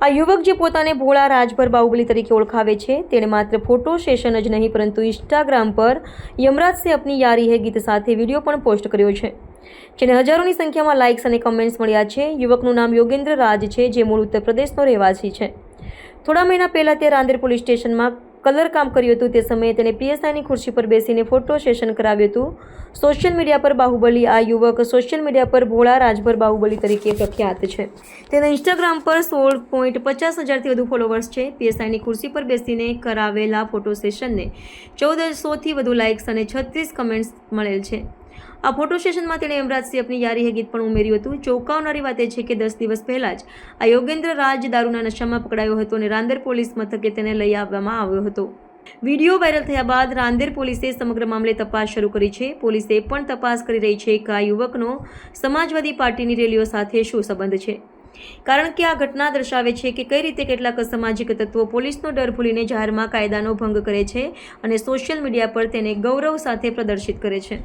આ યુવક જે પોતાને ભોળા રાજભર બાહુબલી તરીકે ઓળખાવે છે, તેણે માત્ર ફોટો સેશન જ નહીં પરંતુ ઇન્સ્ટાગ્રામ પર યમરાજ સે અપની યારી હે ગીત સાથે વિડીયો પણ પોસ્ટ કર્યો છે, જેને હજારોની સંખ્યામાં લાઇક્સ અને કમેન્ટ્સ મળ્યા છે। યુવકનું નામ યોગેન્દ્ર રાજ છે, જે મૂળ ઉત્તર પ્રદેશનો રહેવાસી છે। થોડા મહિના પહેલાં તે રાંદેર પોલીસ સ્ટેશનમાં કલર કામ કર્યું હતું। તે સમયે તેણે પીએસઆઈની ખુરશી પર બેસીને ફોટો સેશન કરાવ્યું હતું। સોશિયલ મીડિયા પર બાહુબલી આ યુવક સોશિયલ મીડિયા પર ભોળા રાજભર બાહુબલી તરીકે પ્રખ્યાત છે। તેના ઇન્સ્ટાગ્રામ પર 16.50,000થી વધુ ફોલોવર્સ છે। પીએસઆઈની ખુરશી પર બેસીને કરાવેલા ફોટો સેશનને 1400થી વધુ લાઇક્સ અને 36 કમેન્ટ્સ મળેલ છે। આ ફોટો સેશનમાં તેણે યમરાજ સે અપની યારી હે ગીત પણ ઉમેર્યું હતું। ચોંકાવનારી વાત એ છે કે 10 દિવસ પહેલાં જ આ યોગેન્દ્ર રાજ દારૂના નશામાં પકડાયો હતો અને રાંદેર પોલીસ મથકે તેને લઈ આવવામાં આવ્યો હતો। વિડીયો વાયરલ થયા બાદ રાંદેર પોલીસે સમગ્ર મામલે તપાસ શરૂ કરી છે। પોલીસે એ પણ તપાસ કરી રહી છે કે આ યુવકનો સમાજવાદી પાર્ટીની રેલીઓ સાથે શું સંબંધ છે, કારણ કે આ ઘટના દર્શાવે છે કે કઈ રીતે કેટલાક અસામાજિક તત્વો પોલીસનો ડર ભૂલીને જાહેરમાં કાયદાનો ભંગ કરે છે અને સોશિયલ મીડિયા પર તેને ગૌરવ સાથે પ્રદર્શિત કરે છે।